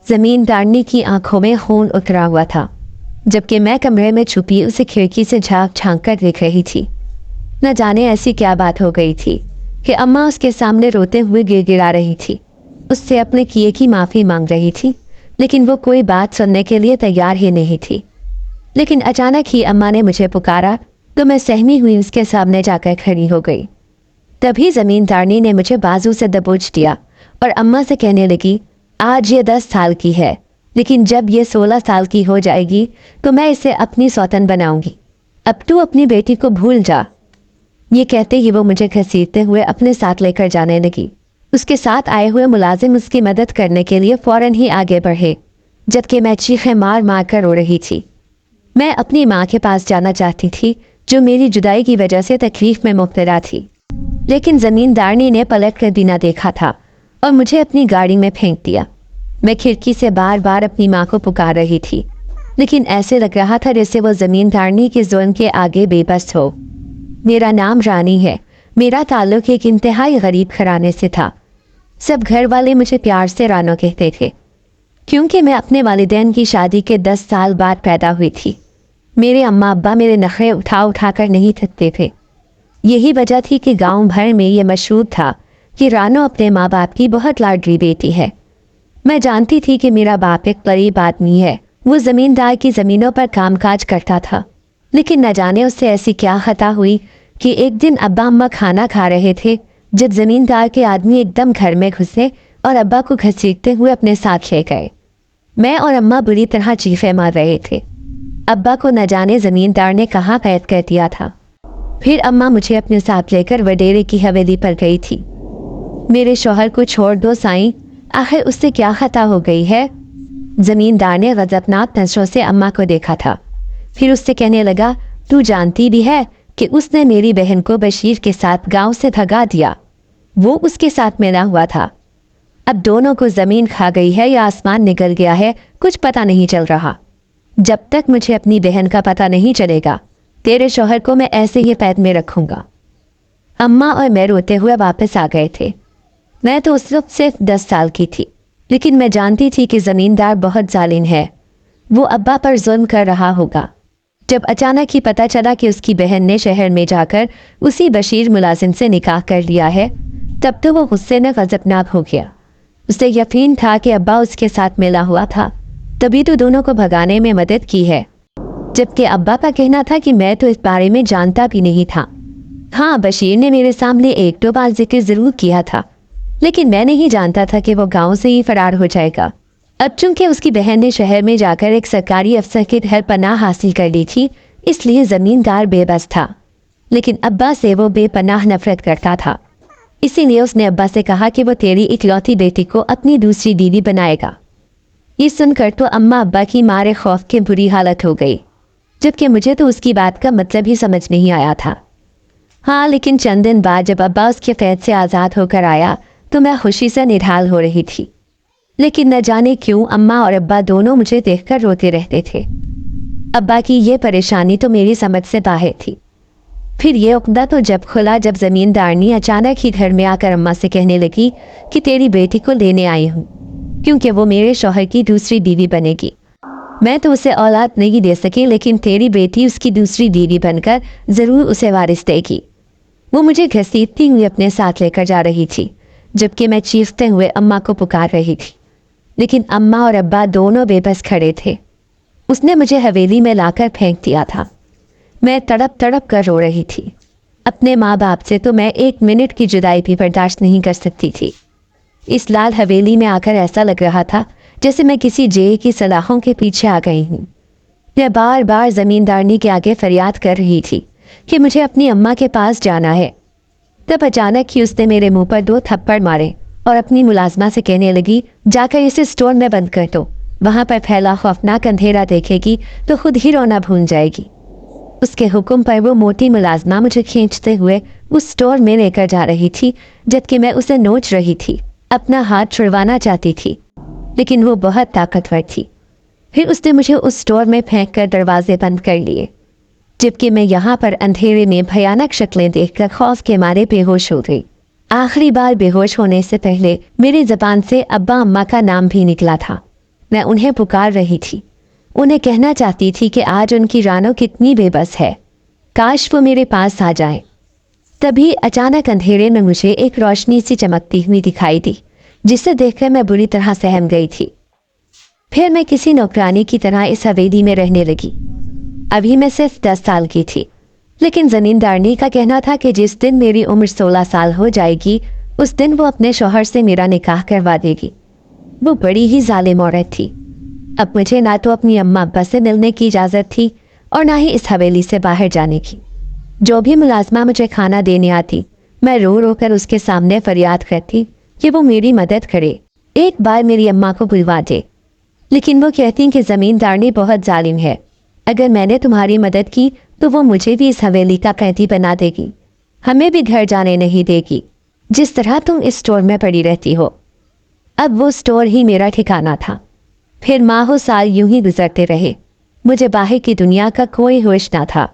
जमींदारनी की आंखों में खून उतरा हुआ था, जबकि मैं कमरे में छुपी उसे खिड़की से झांक झांक कर देख रही थी। न जाने ऐसी क्या बात हो गई थी कि अम्मा उसके सामने रोते हुए गिड़गिड़ा रही थी, उससे अपने किए की माफ़ी मांग रही थी, लेकिन वो कोई बात सुनने के लिए तैयार ही नहीं थी। लेकिन अचानक ही अम्मा ने मुझे पुकारा तो मैं सहमी हुई उसके सामने जाकर खड़ी हो गई। तभी जमींदारनी ने मुझे बाजू से दबोच दिया और अम्मा से कहने लगी, आज ये 10 साल की है, लेकिन जब ये 16 साल की हो जाएगी तो मैं इसे अपनी सौतन बनाऊंगी। अब तू अपनी बेटी को भूल जा। ये कहते ही वो मुझे घसीटते हुए अपने साथ लेकर जाने लगी। उसके साथ आए हुए मुलाजिम उसकी मदद करने के लिए फौरन ही आगे बढ़े, जबकि मैं चीखें मार मार कर रो रही थी। मैं अपनी माँ के पास जाना चाहती थी, जो मेरी जुदाई की वजह से तकलीफ में मुब्तला थी, लेकिन जमींदारनी ने पलट कर बिना देखा था और मुझे अपनी गाड़ी में फेंक दिया। मैं खिड़की से बार बार अपनी माँ को पुकार रही थी, लेकिन ऐसे लग रहा था जैसे वो जमींदारनी के जुल्म के आगे बेबस हो। मेरा नाम रानी है। मेरा ताल्लुक एक इंतहाई गरीब घराने से था। सब घर वाले मुझे प्यार से रानो कहते थे, क्योंकि मैं अपने वालिदैन की शादी के 10 साल बाद पैदा हुई थी। मेरे अम्मा अब्बा मेरे नखरे उठा उठा कर नहीं थकते थे। यही वजह थी कि गांव भर में ये मशहूर था कि रानो अपने माँ बाप की बहुत लाडली बेटी है। मैं जानती थी कि मेरा बाप एक गरीब आदमी है। वो जमींदार की ज़मीनों पर कामकाज करता था, लेकिन न जाने उससे ऐसी क्या खता हुई कि एक दिन अब्बा अम्मा खाना खा रहे थे जब जमींदार के आदमी एकदम घर में घुसे और अब्बा को घसीटते हुए अपने साथ ले गए। मैं और अम्मा बुरी तरह चीखें मार रहे थे। अब्बा को न जाने जमींदार ने कहाँ कैद कर दिया था। फिर अम्मा मुझे अपने साथ लेकर वडेरे की हवेली पर गई थी। मेरे शौहर को छोड़ दो साईं, आखिर उससे क्या खता हो गई है? जमींदार ने गजबनाक नजरों से अम्मा को देखा था। फिर उससे कहने लगा, तू जानती भी है कि उसने मेरी बहन को बशीर के साथ गांव से भगा दिया। वो उसके साथ मिला हुआ था। अब दोनों को जमीन खा गई है या आसमान निकल गया है, कुछ पता नहीं चल रहा। जब तक मुझे अपनी बहन का पता नहीं चलेगा, तेरे शौहर को मैं ऐसे ही कैद में रखूंगा। अम्मा और मैं रोते हुए वापस आ गए थे। मैं तो उस वक्त सिर्फ 10 साल की थी, लेकिन मैं जानती थी कि ज़मींदार बहुत जालिम है। वो अब्बा पर जुल्म कर रहा होगा। जब अचानक ही पता चला कि उसकी बहन ने शहर में जाकर उसी बशीर मुलाजिम से निकाह कर लिया है, तब तो वो गुस्से में गजबनाक हो गया। उसे यकीन था कि अब्बा उसके साथ मिला हुआ था, तभी तो दोनों को भगाने में मदद की है। जबकि अब्बा का कहना था कि मैं तो इस बारे में जानता भी नहीं था। हाँ, बशीर ने मेरे सामने 1-2 बार जिक्र जरूर किया था, लेकिन मैं नहीं जानता था कि वो गांव से ही फरार हो जाएगा। अब चूंकि उसकी बहन ने शहर में जाकर एक सरकारी अफसर के घर पनाह हासिल कर ली थी, इसलिए जमींदार बेबस था। लेकिन अब्बा से वो बेपनाह नफरत करता था। इसीलिए उसने अब्बा से कहा कि वो तेरी इकलौती बेटी को अपनी दूसरी बीवी बनाएगा। ये सुनकर तो अम्मा अब्बा की मारे खौफ की बुरी हालत हो गई, जबकि मुझे तो उसकी बात का मतलब ही समझ नहीं आया था। हाँ, लेकिन चंद दिन बाद जब अब्बा उसके कैद से आज़ाद होकर आया तो मैं खुशी से निढाल हो रही थी। लेकिन न जाने क्यों अम्मा और अब्बा दोनों मुझे देखकर रोते रहते थे। अब्बा की ये परेशानी तो मेरी समझ से बाहर थी। फिर ये उकदा तो जब खुला जब जमींदारनी अचानक ही घर में आकर अम्मा से कहने लगी कि तेरी बेटी को लेने आई हूँ, क्योंकि वो मेरे शौहर की दूसरी बीवी बनेगी। मैं तो उसे औलाद नहीं दे सकी, लेकिन तेरी बेटी उसकी दूसरी बीवी बनकर ज़रूर उसे वारिस देगी। वो मुझे घसीटती हुई अपने साथ लेकर जा रही थी, जबकि मैं चीखते हुए अम्मा को पुकार रही थी। लेकिन अम्मा और अब्बा दोनों बेबस खड़े थे। उसने मुझे हवेली में लाकर फेंक दिया था। मैं तड़प तड़प कर रो रही थी। अपने माँ बाप से तो मैं 1 मिनट की जुदाई भी बर्दाश्त नहीं कर सकती थी। इस लाल हवेली में आकर ऐसा लग रहा था जैसे मैं किसी जेल की सलाखों के पीछे आ गई हूँ। मैं बार बार जमींदारनी के आगे फरियाद कर रही थी कि मुझे अपनी अम्मा के पास जाना है। तब अचानक ही उसने मेरे मुंह पर 2 थप्पड़ मारे और अपनी मुलाजमा से कहने लगी, जाकर इसे स्टोर में बंद कर दो। वहाँ पर फैला खौफनाक अंधेरा देखेगी तो खुद ही रोना भूल जाएगी। उसके हुक्म पर वो मोटी मुलाजमा मुझे खींचते हुए उस स्टोर में लेकर जा रही थी, जबकि मैं उसे नोच रही थी, अपना हाथ छुड़वाना चाहती थी, लेकिन वो बहुत ताकतवर थी। फिर उसने मुझे उस स्टोर में फेंक कर दरवाजे बंद कर लिए, जबकि मैं यहाँ पर अंधेरे में भयानक शक्लें देखकर खौफ के मारे बेहोश हो गई। आखिरी बार बेहोश होने से पहले मेरी ज़बान से अब्बा अम्मा का नाम भी निकला था, मैं उन्हें पुकार रही थी, उन्हें कहना चाहती थी कि आज उनकी रानो कितनी बेबस है, काश वो मेरे पास आ जाए। तभी अचानक अंधेरे में मुझे एक रोशनी सी चमकती हुई दिखाई दी, जिसे देखकर मैं बुरी तरह सहम गई थी। फिर मैं किसी नौकरानी की तरह इस हवेली में रहने लगी। अभी मैं सिर्फ 10 साल की थी, लेकिन जमींदारनी का कहना था कि जिस दिन मेरी उम्र 16 साल हो जाएगी उस दिन वो अपने शौहर से मेरा निकाह करवा देगी। वो बड़ी ही जालिम औरत थी। अब मुझे ना तो अपनी अम्मा अब्बा से मिलने की इजाज़त थी और ना ही इस हवेली से बाहर जाने की। जो भी मुलाजमा मुझे खाना देने आती, मैं रो रो कर उसके सामने फरियाद करती कि वो मेरी मदद करे, एक बार मेरी अम्मा को बुलवा दे। लेकिन वो कहती कि ज़मींदारनी बहुत जालिम है, अगर मैंने तुम्हारी मदद की तो वो मुझे भी इस हवेली का कैदी बना देगी, हमें भी घर जाने नहीं देगी, जिस तरह तुम इस स्टोर में पड़ी रहती हो। अब वो स्टोर ही मेरा ठिकाना था। फिर माहों साल यूं ही गुजरते रहे, मुझे बाहर की दुनिया का कोई होश ना था।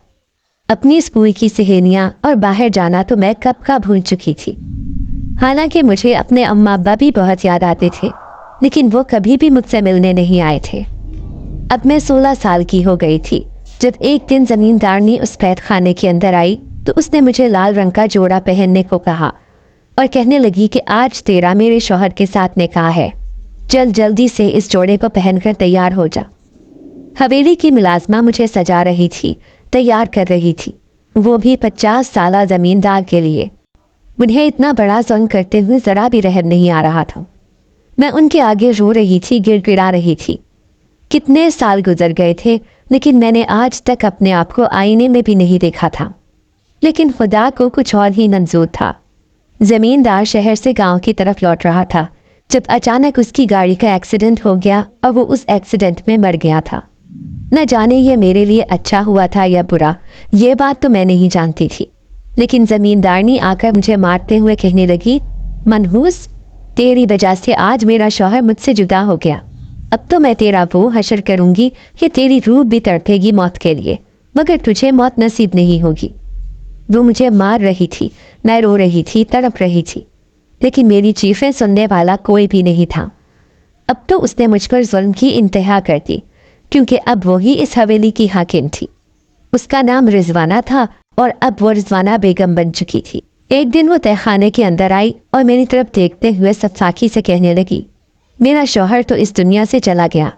अपनी स्कूल की सहेलियां और बाहर जाना तो मैं कब का भूल चुकी थी। हालांकि मुझे अपने अम्मा अब्बा भी बहुत याद आते थे, लेकिन वो कभी भी मुझसे मिलने नहीं आए थे। अब मैं 16 साल की हो गई थी जब एक दिन जमींदारनी उस कैद खाने के अंदर आई तो उसने मुझे लाल रंग का जोड़ा पहनने को कहा और कहने लगी कि आज तेरा मेरे शौहर के साथ निकाह है, जल्दी से इस जोड़े को पहनकर तैयार हो जा। हवेली की मुलाजमा मुझे सजा रही थी, तैयार कर रही थी, वो भी 50 साला जमींदार के लिए। उन्हें इतना बड़ा जुल्म करते हुए जरा भी रहम नहीं आ रहा था। मैं उनके आगे रो रही थी, गिड़गिड़ा रही थी। कितने साल गुजर गए थे, लेकिन मैंने आज तक अपने आप को आईने में भी नहीं देखा था। लेकिन खुदा को कुछ और ही मंजूर था। जमींदार शहर से गांव की तरफ लौट रहा था जब अचानक उसकी गाड़ी का एक्सीडेंट हो गया और वो उस एक्सीडेंट में मर गया था। न जाने ये मेरे लिए अच्छा हुआ था या बुरा, ये बात तो मैं नहीं जानती थी। लेकिन जमींदारनी आकर मुझे मारते हुए कहने लगी, मनहूस, तेरी वजह से आज मेरा शौहर मुझसे जुदा हो गया। अब तो मैं तेरा वो हशर करूंगी कि तेरी रूह भी तड़पेगी मौत के लिए, मगर तुझे मौत नसीब नहीं होगी। वो मुझे मार रही थी, मैं रो रही थी, तड़प रही थी, लेकिन मेरी चीखें सुनने वाला कोई भी नहीं था। अब तो उसने मुझ पर जुल्म की इंतहा कर दी, क्योंकि अब वही इस हवेली की हाकिम थी। उसका नाम रिजवाना था और अब वो रिजवाना बेगम बन चुकी थी। एक दिन वो तहखाने के अंदर आई और मेरी तरफ देखते हुए सफसाखी से कहने लगी, मेरा शौहर तो इस दुनिया से चला गया,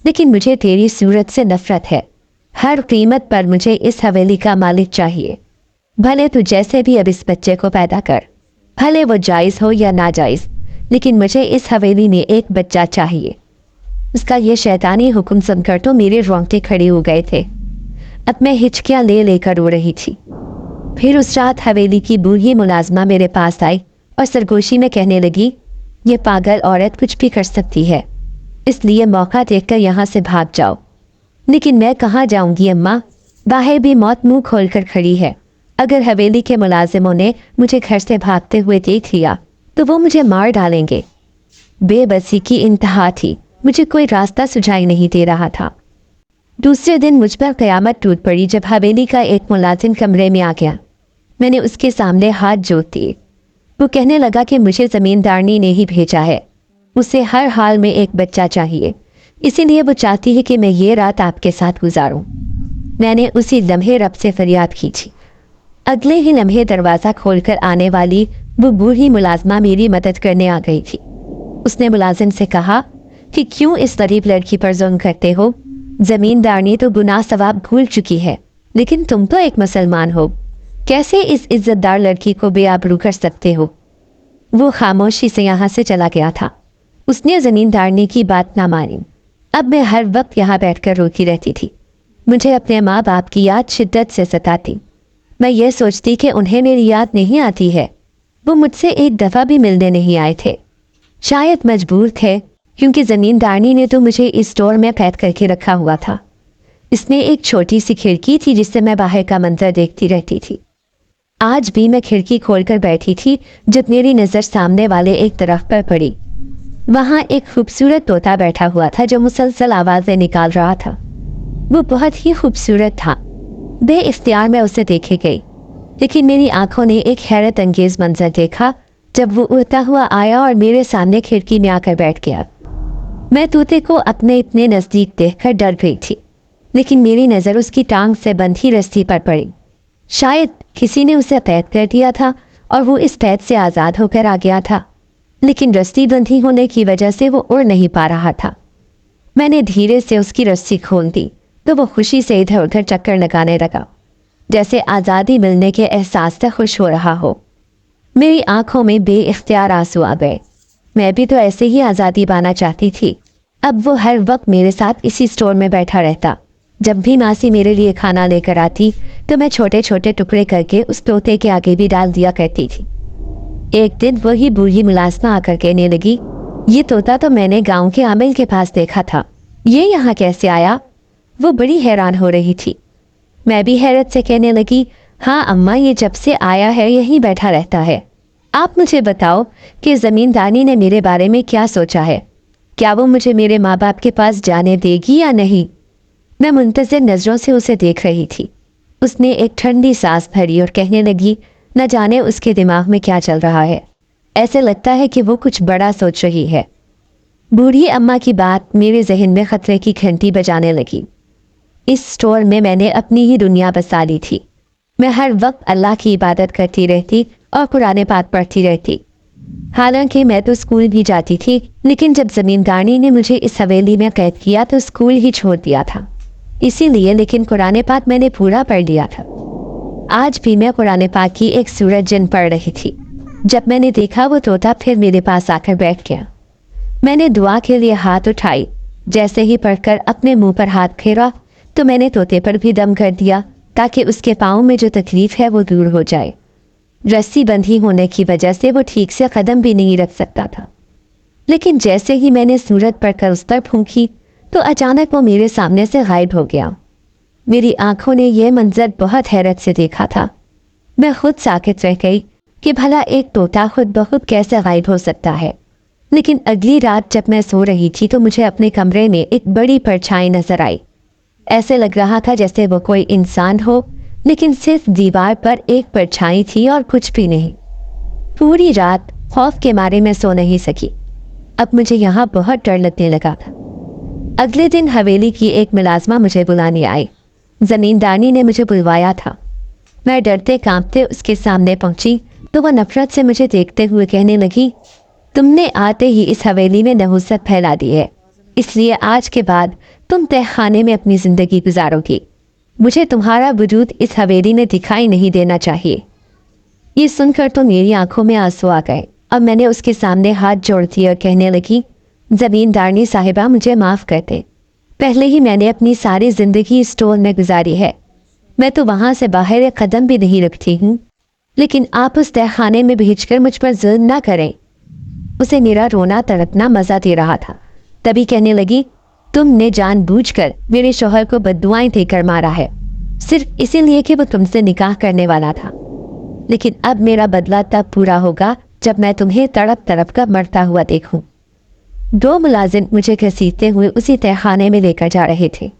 लेकिन मुझे तेरी सूरत से नफरत है। हर कीमत पर मुझे इस हवेली का मालिक चाहिए। भले तू जैसे भी अब इस बच्चे को पैदा कर, भले वो जायज़ हो या नाजायज़, लेकिन मुझे इस हवेली में एक बच्चा चाहिए। उसका ये शैतानी हुक्म सुनकर तो मेरे रोंगटे खड़े हो गए थे। अब मैं हिचकियाँ ले लेकर रो रही थी। फिर उस रात हवेली की बूढ़ी मुलाजमा मेरे पास आई और सरगोशी में कहने लगी, ये पागल औरत कुछ भी कर सकती है, इसलिए मौका देखकर यहाँ से भाग जाओ। लेकिन मैं कहाँ जाऊंगी अम्मा, बाहर भी मौत मुंह खोलकर खड़ी है। अगर हवेली के मुलाजिमों ने मुझे घर से भागते हुए देख लिया तो वो मुझे मार डालेंगे। बेबसी की इंतहा थी, मुझे कोई रास्ता सुझाई नहीं दे रहा था। दूसरे दिन मुझ पर क़यामत टूट पड़ी जब हवेली का एक मुलाजिम कमरे में आ गया। मैंने उसके सामने हाथ जोड़ दिए। वो कहने लगा कि मुझे ज़मींदारनी ने ही भेजा है, उसे हर हाल में एक बच्चा चाहिए, इसीलिए वो चाहती है कि मैं ये रात आपके साथ गुजारूं। मैंने उसी लम्हे रब से फरियाद की थी। अगले ही लम्हे दरवाज़ा खोलकर आने वाली वो बूढ़ी मुलाजमा मेरी मदद करने आ गई थी। उसने मुलाजिम से कहा कि क्यों इस गरीब लड़की पर जुल्म करते हो, ज़मींदारनी तो गुनाह सवाब भूल चुकी है, लेकिन तुम तो एक मुसलमान हो, कैसे इस इज्जतदार लड़की को बेआबरू कर सकते हो। वो खामोशी से यहाँ से चला गया था। उसने ज़मींदारनी की बात ना मानी। अब मैं हर वक्त यहाँ बैठकर रोती रहती थी। मुझे अपने माँ बाप की याद शिद्दत से सताती। मैं ये सोचती कि उन्हें मेरी याद नहीं आती है। वो मुझसे एक दफ़ा भी मिलने नहीं आए थे। शायद मजबूर थे, क्योंकि ज़मींदारनी ने तो मुझे इस स्टोर में कैद करके रखा हुआ था। इसमें एक छोटी सी खिड़की थी जिससे मैं बाहर का मंजर देखती रहती थी। आज भी मैं खिड़की खोलकर बैठी थी जब मेरी नज़र सामने वाले एक तरफ पर पड़ी। वहाँ एक खूबसूरत तोता बैठा हुआ था जो मुसलसल आवाज़ें निकाल रहा था। वो बहुत ही खूबसूरत था। बेइख्तियार मैं उसे देखे गई, लेकिन मेरी आंखों ने एक हैरत अंगेज मंजर देखा जब वो उड़ता हुआ आया और मेरे सामने खिड़की में आकर बैठ गया। मैं तोते को अपने इतने नज़दीक देखकर डर गई थी, लेकिन मेरी नज़र उसकी टांग से बंधी रस्सी पर पड़ी। शायद किसी ने उसे कैद कर दिया था और वो इस कैद से आज़ाद होकर आ गया था, लेकिन रस्सी बंधी होने की वजह से वो उड़ नहीं पा रहा था। मैंने धीरे से उसकी रस्सी खोल दी तो वो खुशी से इधर उधर चक्कर लगाने लगा, जैसे आज़ादी मिलने के एहसास से खुश हो रहा हो। मेरी आंखों में बेइख्तियार आंसू आ गए। मैं भी तो ऐसे ही आज़ादी पाना चाहती थी। अब वो हर वक्त मेरे साथ इसी स्टोर में बैठा रहता। जब भी मासी मेरे लिए खाना लेकर आती तो मैं छोटे छोटे टुकड़े करके उस तोते के आगे भी डाल दिया करती थी। एक दिन वही बूढ़ी मुलाजमा आकर कहने लगी, ये तोता तो मैंने गांव के आमिल के पास देखा था, ये यहाँ कैसे आया? वो बड़ी हैरान हो रही थी। मैं भी हैरत से कहने लगी, हाँ अम्मा, ये जब से आया है यहीं बैठा रहता है। आप मुझे बताओ कि ज़मींदारनी ने मेरे बारे में क्या सोचा है? क्या वो मुझे मेरे माँ बाप के पास जाने देगी या नहीं? मैं मुंतज़िर नज़रों से उसे देख रही थी। उसने एक ठंडी सांस भरी और कहने लगी, न जाने उसके दिमाग में क्या चल रहा है, ऐसे लगता है कि वो कुछ बड़ा सोच रही है। बूढ़ी अम्मा की बात मेरे जहन में खतरे की घंटी बजाने लगी। इस स्टोर में मैंने अपनी ही दुनिया बसा ली थी। मैं हर वक्त अल्लाह की इबादत करती रहती और कुरान पाक पढ़ती रहती। हालांकि मैं तो स्कूल भी जाती थी, लेकिन जब ज़मींदारनी ने मुझे इस हवेली में कैद किया तो स्कूल ही छोड़ दिया था। इसीलिए लेकिन कुरान पाक मैंने पूरा पढ़ लिया था। आज भी मैं कुरान पाक की एक सूरत जिन पढ़ रही थी जब मैंने देखा वो तोता फिर मेरे पास आकर बैठ गया। मैंने दुआ के लिए हाथ उठाई। जैसे ही पढ़कर अपने मुंह पर हाथ फेरा तो मैंने तोते पर भी दम कर दिया ताकि उसके पाँव में जो तकलीफ है वो दूर हो जाए। रस्सी बंधी होने की वजह से वो ठीक से कदम भी नहीं रख सकता था। लेकिन जैसे ही मैंने सूरत पढ़कर उस पर फूंकी तो अचानक वो मेरे सामने से गायब हो गया। मेरी आंखों ने यह मंजर बहुत हैरत से देखा था। मैं खुद साकित रह गई कि भला एक तोता खुद बखुद कैसे गायब हो सकता है। लेकिन अगली रात जब मैं सो रही थी तो मुझे अपने कमरे में एक बड़ी परछाई नजर आई। ऐसे लग रहा था जैसे वो कोई इंसान हो, लेकिन सिर्फ दीवार पर एक परछाई थी और कुछ भी नहीं। पूरी रात खौफ के मारे मैं सो नहीं सकी। अब मुझे यहाँ बहुत डर लगने लगा था। अगले दिन हवेली की एक मुलाजमा मुझे बुलाने आई। ज़मींदारनी ने मुझे बुलवाया था। मैं डरते कांपते उसके सामने पहुंची तो वह नफरत से मुझे देखते हुए कहने लगी, तुमने आते ही इस हवेली में नहुसत फैला दी है, इसलिए आज के बाद तुम तहखाने में अपनी ज़िंदगी गुजारोगी। मुझे तुम्हारा वजूद इस हवेली में दिखाई नहीं देना चाहिए। ये सुनकर तो मेरी आंखों में आंसू आ गए। अब मैंने उसके सामने हाथ जोड़ दिए और कहने लगी, ज़मींदारनी साहिबा, मुझे माफ़ कर दे। पहले ही मैंने अपनी सारी ज़िंदगी इस स्टोर में गुजारी है। मैं तो वहाँ से बाहर एक कदम भी नहीं रखती हूँ, लेकिन आप उस तहखाने में भेजकर मुझ पर जुल्म ना करें। उसे मेरा रोना तड़पना मज़ा दे रहा था। तभी कहने लगी, तुमने जानबूझकर मेरे शौहर को बद्दुआएं देकर मारा है, सिर्फ इसीलिए कि वो तुमसे निकाह करने वाला था। लेकिन अब मेरा बदला तब पूरा होगा जब मैं तुम्हें तड़प तड़प कर मरता हुआ देखूं। दो मुलाजिम मुझे घसीटते हुए उसी तहखाने में लेकर जा रहे थे।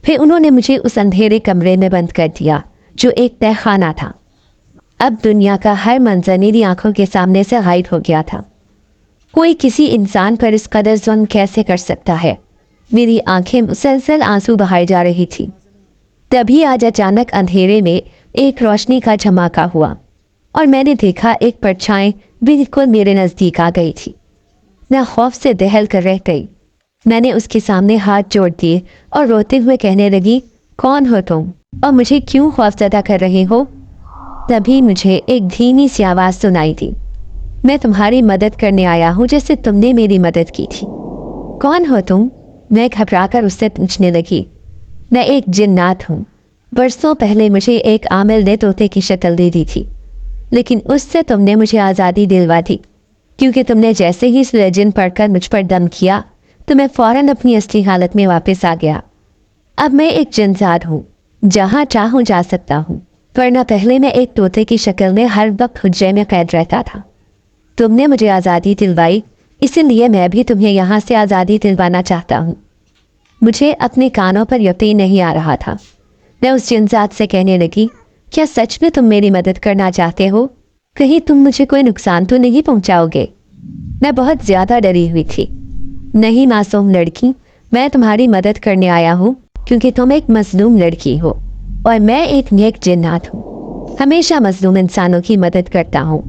फिर उन्होंने मुझे उस अंधेरे कमरे में बंद कर दिया जो एक तहखाना था। अब दुनिया का हर मंजर मेरी आंखों के सामने से गायब हो गया था। कोई किसी इंसान पर इस कदर जुल्म कैसे कर सकता है? मेरी आंखें मुसलसल आंसू बहाई जा रही थी। तभी आज अचानक अंधेरे में एक रोशनी का झमाका हुआ और मैंने देखा एक परछाई बिल्कुल मेरे नज़दीक आ गई थी। मैं खौफ से दहल कर रह गई। मैंने उसके सामने हाथ जोड़ दिए और रोते हुए कहने लगी, कौन हो तुम और मुझे क्यों खौफजदा कर रहे हो? तभी मुझे एक धीमी सी आवाज़ सुनाई दी, मैं तुम्हारी मदद करने आया हूँ जैसे तुमने मेरी मदद की थी। कौन हो तुम? मैं घबराकर उससे पूछने लगी। मैं एक जिन्नात हूँ। बरसों पहले मुझे एक आमिल ने तोते की शक्ल दे दी थी, लेकिन उससे तुमने मुझे आज़ादी दिलवा दी, क्योंकि तुमने जैसे ही सूरह जिन पढ़कर मुझ पर दम किया तो मैं फ़ौरन अपनी असली हालत में वापस आ गया। अब मैं एक जिनजाद हूँ, जहाँ चाहूँ जा सकता हूँ, वरना पहले मैं एक तोते की शक्ल में हर वक्त हुज्जे में कैद रहता था। तुमने मुझे आज़ादी दिलवाई, इसीलिए मैं भी तुम्हें यहाँ से आज़ादी दिलवाना चाहता हूँ। मुझे अपने कानों पर यकीन नहीं आ रहा था। मैं उस जिनजाद से कहने लगी, क्या सच में तुम मेरी मदद करना चाहते हो? कहीं तुम मुझे कोई नुकसान तो नहीं पहुँचाओगे? मैं बहुत ज़्यादा डरी हुई थी। नहीं मासूम लड़की, मैं तुम्हारी मदद करने आया हूँ क्योंकि तुम एक मजलूम लड़की हो और मैं एक नेक जिन्नात हूँ। हमेशा मजलूम इंसानों की मदद करता हूँ।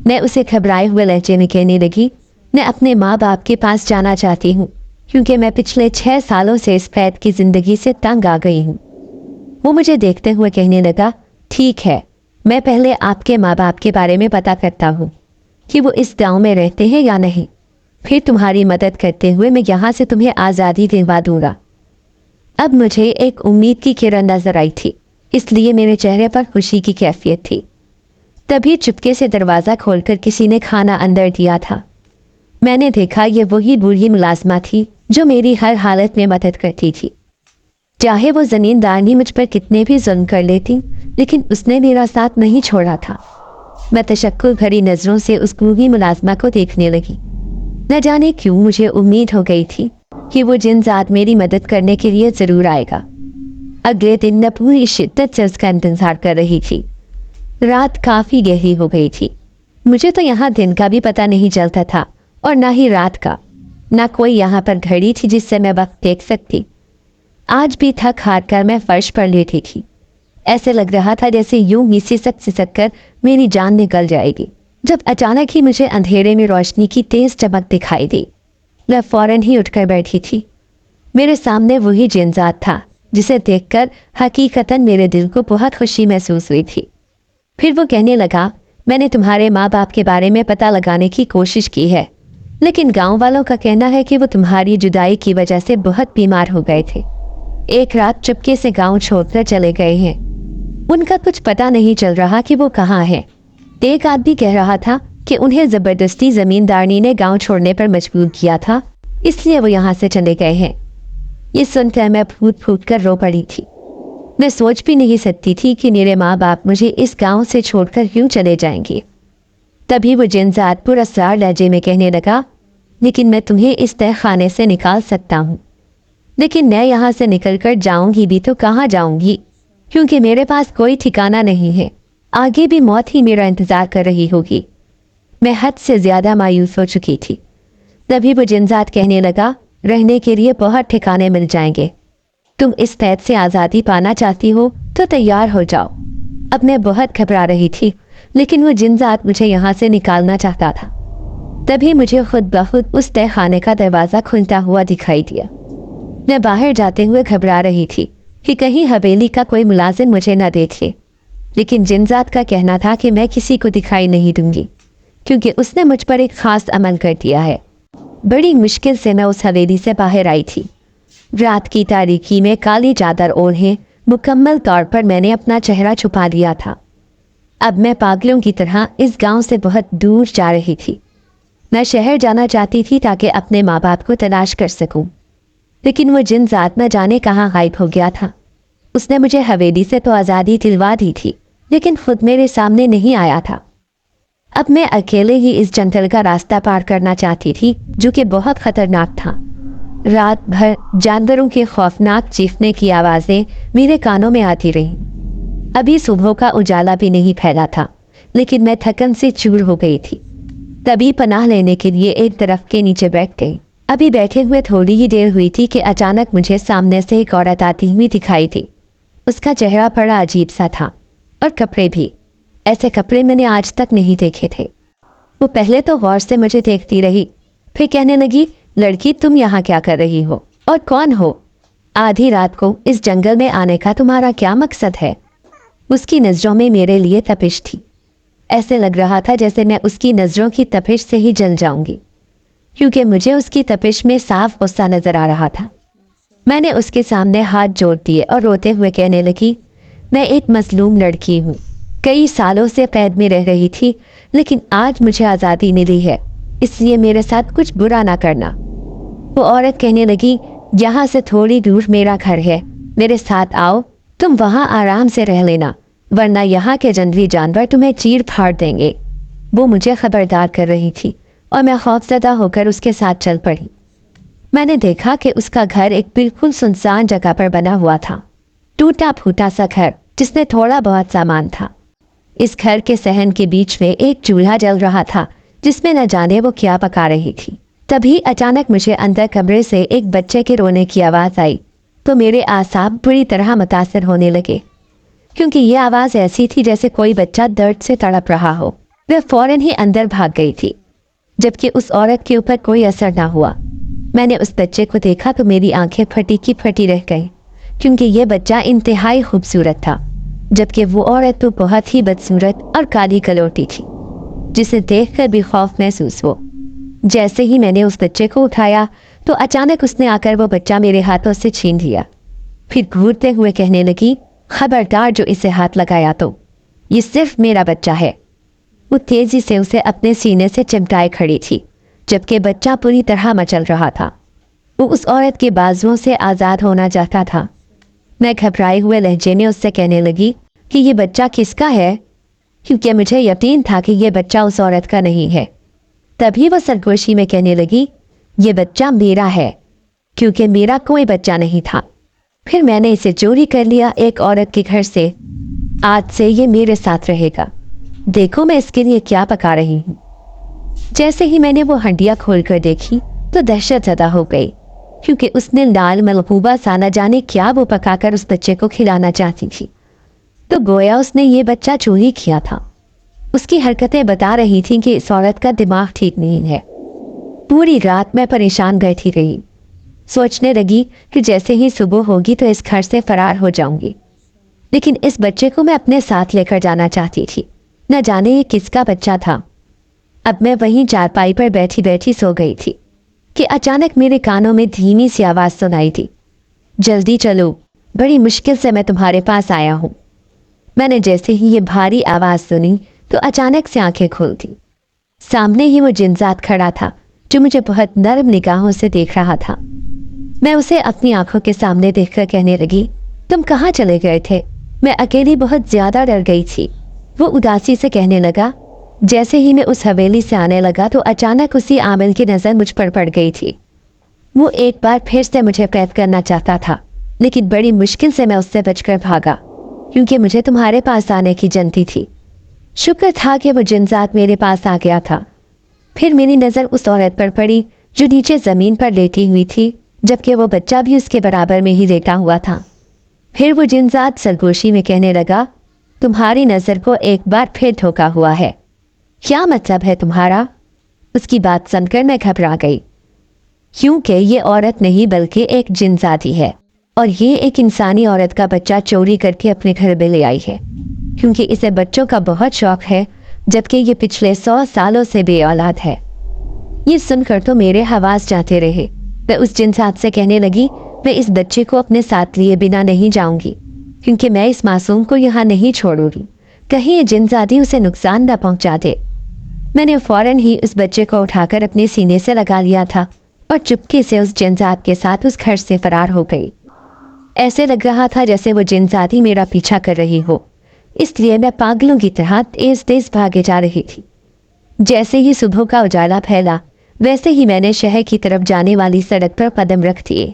मैं उसे घबराए हुए लहजे में कहने लगी, मैं अपने माँ बाप के पास जाना चाहती हूँ क्योंकि मैं पिछले 6 सालों से इस कैद की जिंदगी से तंग आ गई हूँ। वो मुझे देखते हुए कहने लगा, ठीक है, मैं पहले आपके माँ बाप के बारे में पता करता हूँ कि वो इस गांव में रहते हैं या नहीं, फिर तुम्हारी मदद करते हुए मैं यहाँ से तुम्हें आज़ादी दिलवा दूंगा। अब मुझे एक उम्मीद की किरण नजर आई थी, इसलिए मेरे चेहरे पर खुशी की कैफियत थी। तभी चुपके से दरवाज़ा खोलकर किसी ने खाना अंदर दिया था। मैंने देखा ये वही बूढ़ी मुलाजमा थी जो मेरी हर हालत में मदद करती थी। चाहे वो जमींदारनी मुझ पर कितने भी जुल्म कर लेती, लेकिन उसने मेरा साथ नहीं छोड़ा था। मैं तशक्कुर भरी नज़रों से उस बूढ़ी मुलाजमा को देखने लगी। न जाने क्यों मुझे उम्मीद हो गई थी कि वो जिन्नात मेरी मदद करने के लिए ज़रूर आएगा। अगले दिन मैं पूरी शिद्दत से उसका इंतजार कर रही थी। रात काफ़ी गहरी हो गई थी। मुझे तो यहाँ दिन का भी पता नहीं चलता था और ना ही रात का। ना कोई यहाँ पर घड़ी थी जिससे मैं वक्त देख सकती। आज भी थक हार कर मैं फर्श पर लेटी थी। ऐसे लग रहा था जैसे यूं ही सिसक कर मेरी जान निकल जाएगी, जब अचानक ही मुझे अंधेरे में रोशनी की तेज चमक दिखाई दी। मैं फौरन ही उठकर बैठी थी। मेरे सामने वही जिन्नात था जिसे देखकर हकीकतन मेरे दिल को बहुत खुशी महसूस हुई थी। फिर वो कहने लगा, मैंने तुम्हारे माँ बाप के बारे में पता लगाने की कोशिश की है, लेकिन गांव वालों का कहना है कि वो तुम्हारी जुदाई की वजह से बहुत बीमार हो गए थे। एक रात चुपके से गांव छोड़कर चले गए हैं। उनका कुछ पता नहीं चल रहा कि वो कहाँ है। एक आदमी कह रहा था कि उन्हें जबरदस्ती जमींदारनी ने गांव छोड़ने पर मजबूर किया था, इसलिए वो यहाँ से चले गए हैं। ये सुनकर मैं फूट फूट कर रो पड़ी थी। मैं सोच भी नहीं सकती थी कि मेरे माँ बाप मुझे इस गांव से छोड़कर क्यों चले जाएंगे। तभी वो जिन्नात पुरस्कार लहजे में कहने लगा, लेकिन मैं तुम्हें इस तह खाने से निकाल सकता हूँ, लेकिन मैं यहाँ से निकल कर जाऊँगी भी तो कहाँ जाऊँगी, क्योंकि मेरे पास कोई ठिकाना नहीं है। आगे भी मौत ही मेरा इंतज़ार कर रही होगी। मैं हद से ज़्यादा मायूस हो चुकी थी। तभी वो जिन्नात कहने लगा, रहने के लिए बहुत ठिकाने मिल जाएंगे। तुम इस कैद से आज़ादी पाना चाहती हो तो तैयार हो जाओ। अब मैं बहुत घबरा रही थी, लेकिन वो जिन्नात मुझे यहाँ से निकालना चाहता था। तभी मुझे खुद ब खुद उस तह खाने का दरवाज़ा खुलता हुआ दिखाई दिया। मैं बाहर जाते हुए घबरा रही थी कि कहीं हवेली का कोई मुलाजिम मुझे न देखे, लेकिन जिन्नात का कहना था कि मैं किसी को दिखाई नहीं दूंगी, क्योंकि उसने मुझ पर एक ख़ास अमल कर दिया है। बड़ी मुश्किल से मैं उस हवेली से बाहर आई थी। रात की तारीकी में काली चादर ओढ़े मुकम्मल तौर पर मैंने अपना चेहरा छुपा लिया था। अब मैं पागलों की तरह इस गांव से बहुत दूर जा रही थी। मैं शहर जाना चाहती थी ताकि अपने माँ बाप को तलाश कर सकूं, लेकिन वो जिन्नात न जाने कहाँ गायब हो गया था। उसने मुझे हवेली से तो आज़ादी दिलवा दी थी, लेकिन खुद मेरे सामने नहीं आया था। अब मैं अकेले ही इस जंगल का रास्ता पार करना चाहती थी, जो कि बहुत खतरनाक था। रात भर जानवरों के खौफनाक चीखने की आवाज़ें मेरे कानों में आती रहीं। अभी सुबह का उजाला भी नहीं फैला था, लेकिन मैं थकन से चूर हो गई थी। तभी पनाह लेने के लिए एक दरख्त के नीचे बैठ गई। अभी बैठे हुए थोड़ी ही देर हुई थी कि अचानक मुझे सामने से एक औरत आती हुई दिखाई थी। उसका चेहरा बड़ा अजीब सा था और कपड़े भी। ऐसे कपड़े मैंने आज तक नहीं देखे थे। वो पहले तो गौर से मुझे देखती रही, फिर कहने लगी, लड़की तुम यहाँ क्या कर रही हो और कौन हो? आधी रात को इस जंगल में आने का तुम्हारा क्या मकसद है? उसकी नज़रों में मेरे लिए तपिश थी। ऐसे लग रहा था जैसे मैं उसकी नज़रों की तपिश से ही जल जाऊंगी, क्योंकि मुझे उसकी तपिश में साफ गुस्सा नजर आ रहा था। मैंने उसके सामने हाथ जोड़ दिए और रोते हुए कहने लगी, मैं एक मजलूम लड़की हूँ। कई सालों से कैद में रह रही थी, लेकिन आज मुझे आज़ादी मिली है, इसलिए मेरे साथ कुछ बुरा ना करना। वो औरत कहने लगी, यहाँ से थोड़ी दूर मेरा घर है, मेरे साथ आओ, तुम वहाँ आराम से रह लेना, वरना यहाँ के जंगली जानवर तुम्हें चीर फाड़ देंगे। वो मुझे खबरदार कर रही थी और मैं खौफजदा होकर उसके साथ चल पड़ी। मैंने देखा कि उसका घर एक बिल्कुल सुनसान जगह पर बना हुआ था, टूटा फूटा सा घर जिसमें थोड़ा बहुत सामान था। इस घर के सहन के बीच में एक चूल्हा जल रहा था, जिसमें न जाने वो क्या पका रही थी। तभी अचानक मुझे अंदर कमरे से एक बच्चे के रोने की आवाज़ आई तो मेरे आसाब बुरी तरह मुतासर होने लगे, क्योंकि ये आवाज़ ऐसी थी जैसे कोई बच्चा दर्द से तड़प रहा हो। वह फौरन ही अंदर भाग गई थी, जबकि उस औरत के ऊपर कोई असर ना हुआ। मैंने उस बच्चे को देखा तो मेरी आंखें फटी की फटी रह गईं, क्योंकि ये बच्चा इंतहाई खूबसूरत था, जबकि वो औरत तो बहुत ही बदसूरत और काली कलोटी थी, जिसे देखकर भी खौफ महसूस हो। जैसे ही मैंने उस बच्चे को उठाया तो अचानक उसने आकर वो बच्चा मेरे हाथों से छीन लिया। फिर घूरते हुए कहने लगी, खबरदार जो इसे हाथ लगाया तो ये सिर्फ मेरा बच्चा है। वो तेजी से उसे अपने सीने से चिमटाए खड़ी थी, जबकि बच्चा पूरी तरह मचल रहा था। वो उस औरत के बाजुओं से आज़ाद होना चाहता था। मैं घबराए हुए लहजे में उससे कहने लगी कि ये बच्चा किसका है, क्योंकि मुझे यकीन था कि ये बच्चा उस औरत का नहीं है। तभी वो सरगोशी में कहने लगी, ये बच्चा मेरा है, क्योंकि मेरा कोई बच्चा नहीं था। फिर मैंने इसे चोरी कर लिया एक औरत के घर से। आज से ये मेरे साथ रहेगा। देखो मैं इसके लिए क्या पका रही हूँ। जैसे ही मैंने वो हंडिया खोलकर देखी तो दहशत ज़दा हो गई, क्योंकि उसने लाल मलहूबा सा न जाने क्या वो पकाकर उस बच्चे को खिलाना चाहती थी। तो गोया उसने ये बच्चा चोरी किया था। उसकी हरकतें बता रही थीं कि इस औरत का दिमाग ठीक नहीं है। पूरी रात मैं परेशान बैठी रही, सोचने लगी कि जैसे ही सुबह होगी तो इस घर से फरार हो जाऊंगी। लेकिन इस बच्चे को मैं अपने साथ लेकर जाना चाहती थी। न जाने ये किसका बच्चा था। अब मैं वहीं चारपाई पर बैठी बैठी सो गई थी कि अचानक मेरे कानों में धीमी सी आवाज़ सुनाई थी, जल्दी चलो, बड़ी मुश्किल से मैं तुम्हारे पास आया हूँ। मैंने जैसे ही ये भारी आवाज़ सुनी तो अचानक से आंखें खोल दी। सामने ही वो जिनजात खड़ा था, जो मुझे बहुत नर्म निगाहों से देख रहा था। मैं उसे अपनी आंखों के सामने देखकर कहने लगी, तुम कहाँ चले गए थे? मैं अकेली बहुत ज़्यादा डर गई थी। वो उदासी से कहने लगा। जैसे ही मैं उस हवेली से आने लगा तो अचानक उसी आमिल की नज़र मुझ पर पड़ गई थी। वो एक बार फिर से मुझे कैद करना चाहता था, लेकिन बड़ी मुश्किल से मैं उससे बचकर भागा, क्योंकि मुझे तुम्हारे पास आने की जनती थी। शुक्र था कि वो जिनजात मेरे पास आ गया था। फिर मेरी नज़र उस औरत पर पड़ी जो नीचे ज़मीन पर लेटी हुई थी, जबकि वो बच्चा भी उसके बराबर में ही लेटा हुआ था। फिर वो जिनजात सरगोशी में कहने लगा, तुम्हारी नज़र को एक बार फिर धोखा हुआ है। क्या मतलब है तुम्हारा? उसकी बात सुनकर मैं घबरा गई, क्योंकि ये औरत नहीं बल्कि एक जिनजाती है, और ये एक इंसानी औरत का बच्चा चोरी करके अपने घर में ले आई है, क्योंकि इसे बच्चों का बहुत शौक है, जबकि ये पिछले 100 सालों से बे औलाद है। ये सुनकर तो मेरे हवास जाते रहे। मैं उस जिनसात से कहने लगी, मैं इस बच्चे को अपने साथ लिए बिना नहीं जाऊंगी, क्योंकि मैं इस मासूम को यहाँ नहीं छोड़ूंगी। कहीं ये जिनजाती उसे नुकसान न पहुँचा दे। मैंने फौरन ही उस बच्चे को उठाकर अपने सीने से लगा लिया था और चुपके से उस जिनजात के साथ उस घर से फरार हो गई। ऐसे लग रहा था जैसे वो जिनजाती मेरा पीछा कर रही हो, इसलिए मैं पागलों की तरह तेज तेज भागे जा रही थी। जैसे ही सुबह का उजाला फैला, वैसे ही मैंने शहर की तरफ जाने वाली सड़क पर कदम रख दिए।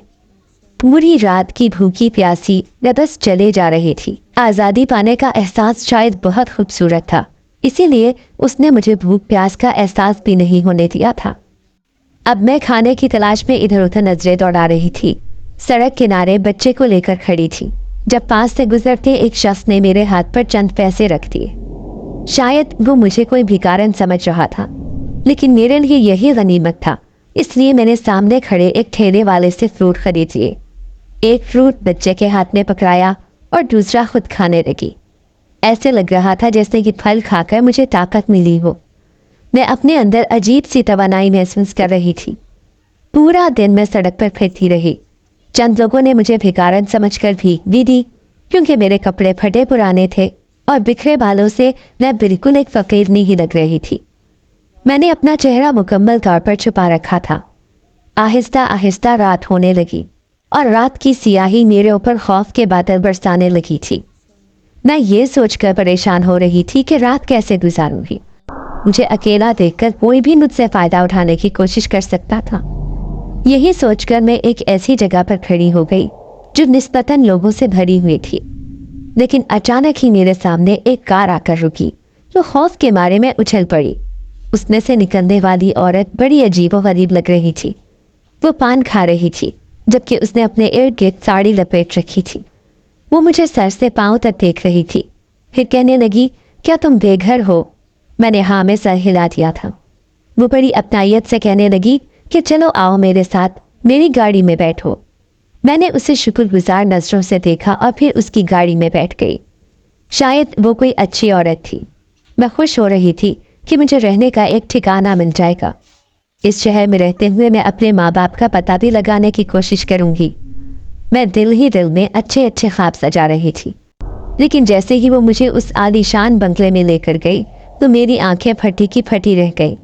पूरी रात की भूखी प्यासी मैं बस चले जा रही थी। आज़ादी पाने का एहसास शायद बहुत खूबसूरत था, इसीलिए उसने मुझे भूख प्यास का एहसास भी नहीं होने दिया था। अब मैं खाने की तलाश में इधर उधर नजरें दौड़ा रही थी। सड़क किनारे बच्चे को लेकर खड़ी थी, जब पास से गुजरते एक शख्स ने मेरे हाथ पर चंद पैसे रख दिए। शायद वो मुझे कोई भिखारन समझ रहा था, लेकिन मेरे लिए यही गनीमत था, इसलिए मैंने सामने खड़े एक ठेले वाले से फ्रूट खरीद लिए। एक फ्रूट बच्चे के हाथ में पकड़ाया और दूसरा खुद खाने लगी। ऐसे लग रहा था जैसे कि फल खाकर मुझे ताकत मिली हो। मैं अपने अंदर अजीब सी तवानाई महसूस कर रही थी। पूरा दिन मैं सड़क पर फिरती रही। चंद लोगों ने मुझे भिखारन समझकर भीख भी दी, क्योंकि मेरे कपड़े फटे पुराने थे और बिखरे बालों से मैं बिल्कुल एक फकीर नहीं लग रही थी। मैंने अपना चेहरा मुकम्मल तौर पर छुपा रखा था। आहिस्ता आहिस्ता रात होने लगी और रात की सियाही मेरे ऊपर खौफ के बादल बरसाने लगी थी। मैं ये सोचकर परेशान हो रही थी कि रात कैसे गुजारूंगी। मुझे अकेला देखकर कोई भी मुझसे फ़ायदा उठाने की कोशिश कर सकता था। यही सोचकर मैं एक ऐसी जगह पर खड़ी हो गई जो निस्बतन लोगों से भरी हुई थी। लेकिन अचानक ही मेरे सामने एक कार आकर रुकी, जो खौफ के मारे में उछल पड़ी। उसमें से निकलने वाली औरत बड़ी अजीबोगरीब लग रही थी। वो पान खा रही थी जबकि उसने अपने इर्द गिर्द साड़ी लपेट रखी थी। वो मुझे सर से पांव तक देख रही थी। फिर कहने लगी, क्या तुम बेघर हो? मैंने हाँ में सर हिला दिया था। वो बड़ी अपनायत से कहने लगी कि चलो आओ मेरे साथ, मेरी गाड़ी में बैठो। मैंने उसे शुक्रगुजार नजरों से देखा और फिर उसकी गाड़ी में बैठ गई। शायद वो कोई अच्छी औरत थी। मैं खुश हो रही थी कि मुझे रहने का एक ठिकाना मिल जाएगा। इस शहर में रहते हुए मैं अपने माँ बाप का पता भी लगाने की कोशिश करूंगी। मैं दिल ही दिल में अच्छे अच्छे ख्वाब सजा रही थी। लेकिन जैसे ही वो मुझे उस आलीशान बंगले में लेकर गई तो मेरी आंखें फटी की फटी रह गई।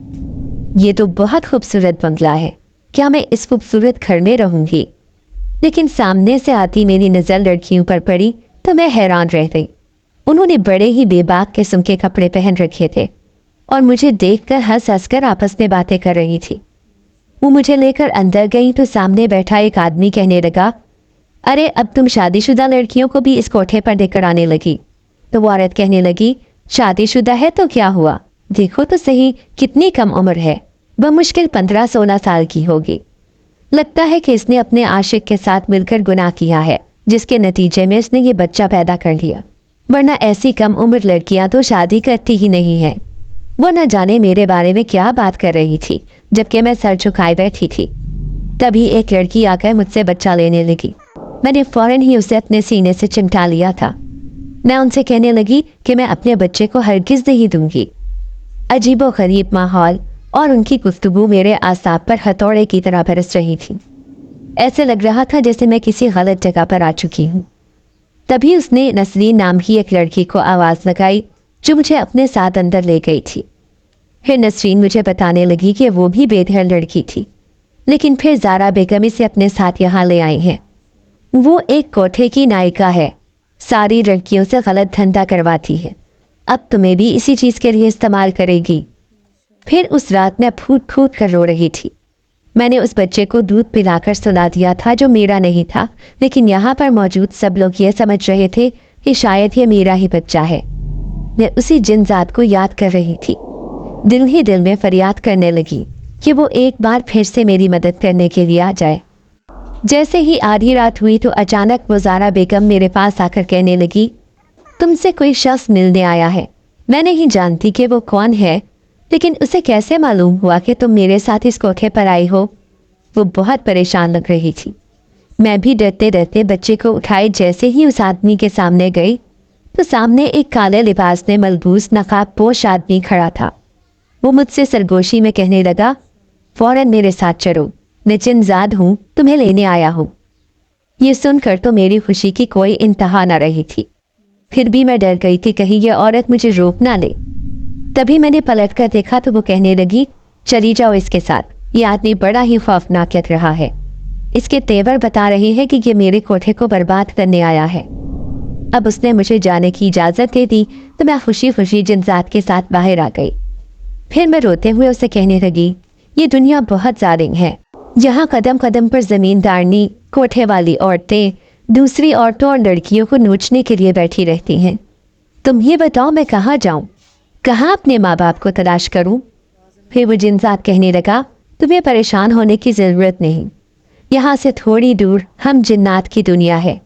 ये तो बहुत खूबसूरत बंगला है, क्या मैं इस खूबसूरत घर में रहूंगी? लेकिन सामने से आती मेरी नज़र लड़कियों पर पड़ी तो मैं हैरान रह गई। उन्होंने बड़े ही बेबाक किस्म के कपड़े पहन रखे थे और मुझे देखकर हंस हंस कर आपस में बातें कर रही थी। वो मुझे लेकर अंदर गई तो सामने बैठा एक आदमी कहने लगा, अरे अब तुम शादीशुदा लड़कियों को भी इस कोठे पर देकर आने लगी। तो वो औरत कहने लगी, शादीशुदा है तो क्या हुआ, देखो तो सही कितनी कम उम्र है, बमुश्किल 15-16 साल की होगी। लगता है कि इसने अपने आशिक के साथ मिलकर गुनाह किया है, जिसके नतीजे में इसने ये बच्चा पैदा कर लिया, वरना ऐसी कम उम्र लड़कियां तो शादी करती ही नहीं है। वो न जाने मेरे बारे में क्या बात कर रही थी जबकि मैं सर झुकाए बैठी थी। तभी एक लड़की आकर मुझसे बच्चा लेने लगी। मैंने फौरन ही उसे अपने सीने से चिमटा लिया था। मैं उनसे कहने लगी कि मैं अपने बच्चे को हरगिज नहीं दूंगी। अजीबोगरीब माहौल और उनकी गुफ्तगू मेरे आसाब पर हथौड़े की तरह बरस रही थी। ऐसे लग रहा था जैसे मैं किसी गलत जगह पर आ चुकी हूँ। तभी उसने नसरीन नाम की एक लड़की को आवाज़ लगाई जो मुझे अपने साथ अंदर ले गई थी। फिर नसरीन मुझे बताने लगी कि वो भी बेघर लड़की थी, लेकिन फिर ज़ारा बेगम इसे अपने साथ यहाँ ले आई हैं। वो एक कोठे की नायिका है, सारी लड़कियों से गलत धंधा करवाती है, अब तुम्हें भी इसी चीज़ के लिए इस्तेमाल करेगी। फिर उस रात मैं फूट फूट कर रो रही थी। मैंने उस बच्चे को दूध पिलाकर सुला दिया था जो मेरा नहीं था, लेकिन यहाँ पर मौजूद सब लोग ये समझ रहे थे कि शायद ये मेरा ही बच्चा है। मैं उसी जिनजात को याद कर रही थी। दिल ही दिल में फरियाद करने लगी कि वो एक बार फिर से मेरी मदद करने के लिए आ जाए। जैसे ही आधी रात हुई तो अचानक वो ज़ारा बेगम मेरे पास आकर कहने लगी, तुमसे कोई शख्स मिलने आया है। मैं नहीं जानती कि वो कौन है, लेकिन उसे कैसे मालूम हुआ कि तुम मेरे साथ इस कोठे पर आई हो? वो बहुत परेशान लग रही थी। मैं भी डरते डरते बच्चे को उठाए जैसे ही उस आदमी के सामने गई तो सामने एक काले लिबास में मलबूस नकाब पोश आदमी खड़ा था। वो मुझसे सरगोशी में कहने लगा, फौरन मेरे साथ चलो, मैं जिनजाद हूँ, तुम्हें लेने आया हूँ। ये सुनकर तो मेरी खुशी की कोई इंतहा न रही थी। फिर भी मैं डर गई थी कहीं ये औरत मुझे रोक ना ले। तभी मैंने पलट कर देखा तो वो कहने लगी, चली जाओ इसके साथ, ये आदमी बड़ा ही खौफनाक लग रहा है। इसके तेवर बता रही है कि ये मेरे कोठे को बर्बाद करने आया है। अब उसने मुझे जाने की इजाज़त दे दी तो मैं खुशी खुशी जिनजात के साथ बाहर आ गई। फिर मैं रोते हुए उसे कहने लगी, ये दुनिया बहुत जालिम है, यहाँ कदम कदम पर ज़मींदारनी कोठे वाली औरतें दूसरी औरतों और लड़कियों को नोचने के लिए बैठी रहती हैं। तुम ये बताओ मैं कहाँ जाऊँ, कहाँ अपने माँ बाप को तलाश करूँ? फिर वो जिनजात कहने लगा, तुम्हें परेशान होने की ज़रूरत नहीं, यहाँ से थोड़ी दूर हम जिन्नात की दुनिया है।